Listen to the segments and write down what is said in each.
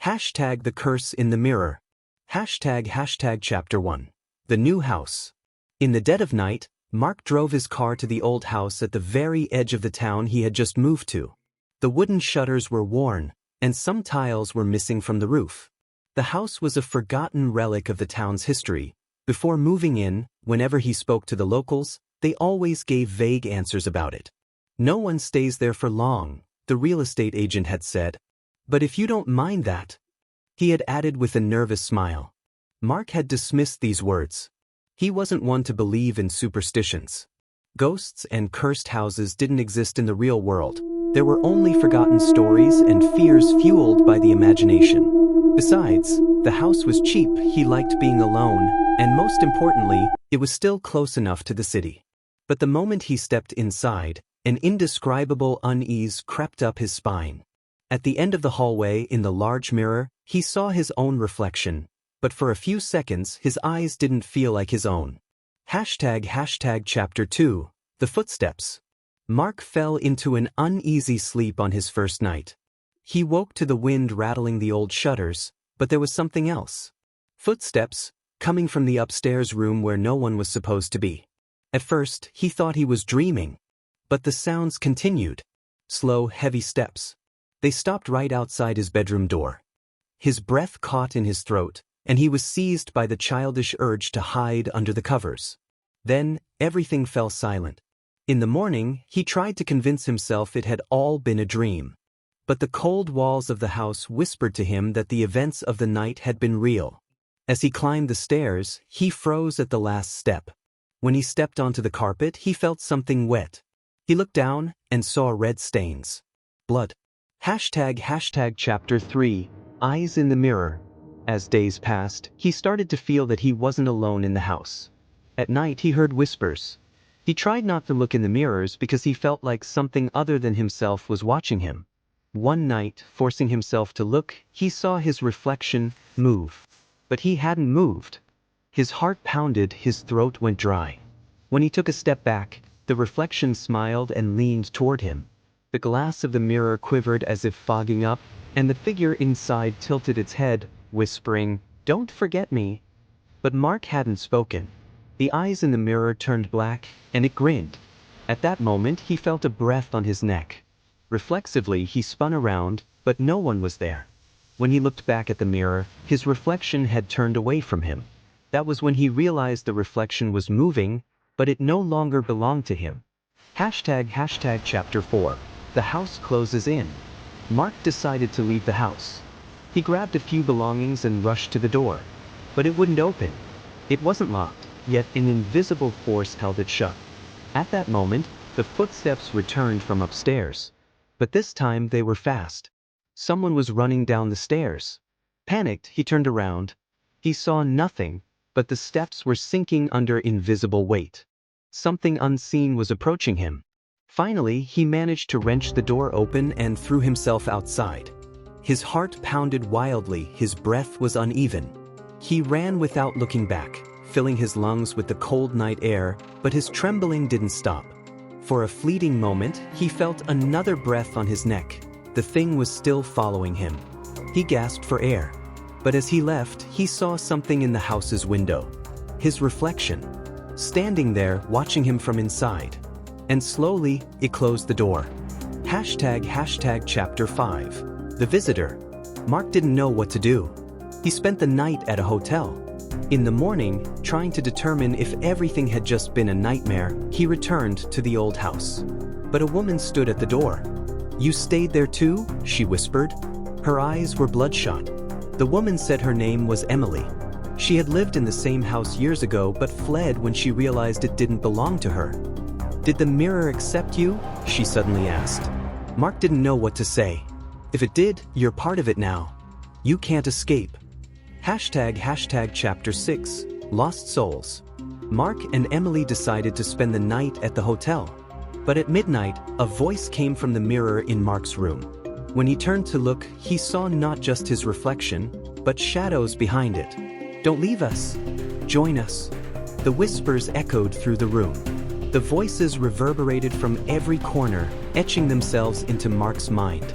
Hashtag the curse in the mirror. Hashtag chapter 1. The new house. In the dead of night, Mark drove his car to the old house at the very edge of the town he had just moved to. The wooden shutters were worn, and some tiles were missing from the roof. The house was a forgotten relic of the town's history. Before moving in, whenever he spoke to the locals, they always gave vague answers about it. No one stays there for long, the real estate agent had said. But if you don't mind that, he had added with a nervous smile. Mark had dismissed these words. He wasn't one to believe in superstitions. Ghosts and cursed houses didn't exist in the real world. There were only forgotten stories and fears fueled by the imagination. Besides, the house was cheap, he liked being alone, and most importantly, it was still close enough to the city. But the moment he stepped inside, an indescribable unease crept up his spine. At the end of the hallway in the large mirror, he saw his own reflection, but for a few seconds his eyes didn't feel like his own. Hashtag chapter 2. The footsteps. Mark fell into an uneasy sleep on his first night. He woke to the wind rattling the old shutters, but there was something else. Footsteps, coming from the upstairs room where no one was supposed to be. At first, he thought he was dreaming. But the sounds continued. Slow, heavy steps. They stopped right outside his bedroom door. His breath caught in his throat, and he was seized by the childish urge to hide under the covers. Then, everything fell silent. In the morning, he tried to convince himself it had all been a dream. But the cold walls of the house whispered to him that the events of the night had been real. As he climbed the stairs, he froze at the last step. When he stepped onto the carpet, he felt something wet. He looked down and saw red stains. Blood. Hashtag chapter 3. Eyes in the mirror. As days passed, he started to feel that he wasn't alone in the house. At night he heard whispers. He tried not to look in the mirrors because he felt like something other than himself was watching him. One night, forcing himself to look, he saw his reflection move. But he hadn't moved. His heart pounded, his throat went dry. When he took a step back, the reflection smiled and leaned toward him. The glass of the mirror quivered as if fogging up, and the figure inside tilted its head, whispering, "Don't forget me." But Mark hadn't spoken. The eyes in the mirror turned black, and it grinned. At that moment he felt a breath on his neck. Reflexively he spun around, but no one was there. When he looked back at the mirror, his reflection had turned away from him. That was when he realized the reflection was moving, but it no longer belonged to him. Hashtag chapter 4. The house closes in. Mark decided to leave the house. He grabbed a few belongings and rushed to the door. But it wouldn't open. It wasn't locked, yet an invisible force held it shut. At that moment, the footsteps returned from upstairs. But this time they were fast. Someone was running down the stairs. Panicked, he turned around. He saw nothing, but the steps were sinking under invisible weight. Something unseen was approaching him. Finally, he managed to wrench the door open and threw himself outside. His heart pounded wildly, his breath was uneven. He ran without looking back, filling his lungs with the cold night air, but his trembling didn't stop. For a fleeting moment, he felt another breath on his neck. The thing was still following him. He gasped for air. But as he left, he saw something in the house's window. His reflection. Standing there, watching him from inside. And slowly, it closed the door. Hashtag chapter 5. The visitor. Mark didn't know what to do. He spent the night at a hotel. In the morning, trying to determine if everything had just been a nightmare, he returned to the old house. But a woman stood at the door. "You stayed there too?" she whispered. Her eyes were bloodshot. The woman said her name was Emily. She had lived in the same house years ago but fled when she realized it didn't belong to her. "Did the mirror accept you?" she suddenly asked. Mark didn't know what to say. "If it did, you're part of it now. You can't escape." Hashtag chapter 6. Lost Souls. Mark and Emily decided to spend the night at the hotel. But at midnight, a voice came from the mirror in Mark's room. When he turned to look, he saw not just his reflection, but shadows behind it. "Don't leave us. Join us." The whispers echoed through the room. The voices reverberated from every corner, etching themselves into Mark's mind.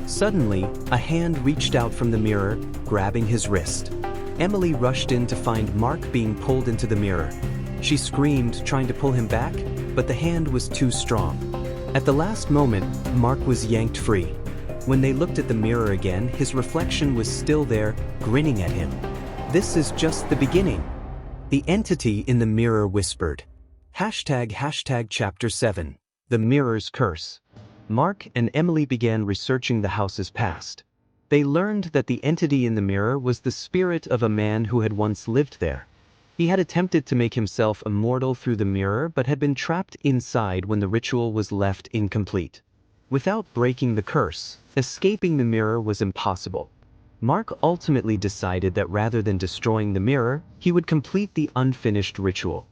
Suddenly, a hand reached out from the mirror, grabbing his wrist. Emily rushed in to find Mark being pulled into the mirror. She screamed, trying to pull him back, but the hand was too strong. At the last moment, Mark was yanked free. When they looked at the mirror again, his reflection was still there, grinning at him. "This is just the beginning." The entity in the mirror whispered. ## Chapter 7. The Mirror's Curse. Mark and Emily began researching the house's past. They learned that the entity in the mirror was the spirit of a man who had once lived there. He had attempted to make himself immortal through the mirror but had been trapped inside when the ritual was left incomplete. Without breaking the curse, escaping the mirror was impossible. Mark ultimately decided that rather than destroying the mirror, he would complete the unfinished ritual.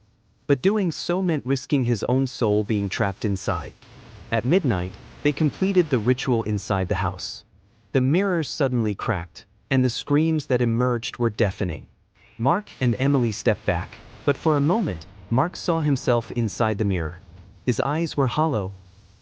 But doing so meant risking his own soul being trapped inside. At midnight, they completed the ritual inside the house. The mirror suddenly cracked, and the screams that emerged were deafening. Mark and Emily stepped back, but for a moment, Mark saw himself inside the mirror. His eyes were hollow,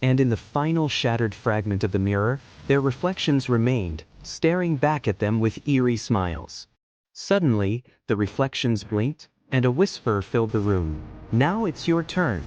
and in the final shattered fragment of the mirror, their reflections remained, staring back at them with eerie smiles. Suddenly, the reflections blinked, and a whisper filled the room. "Now it's your turn."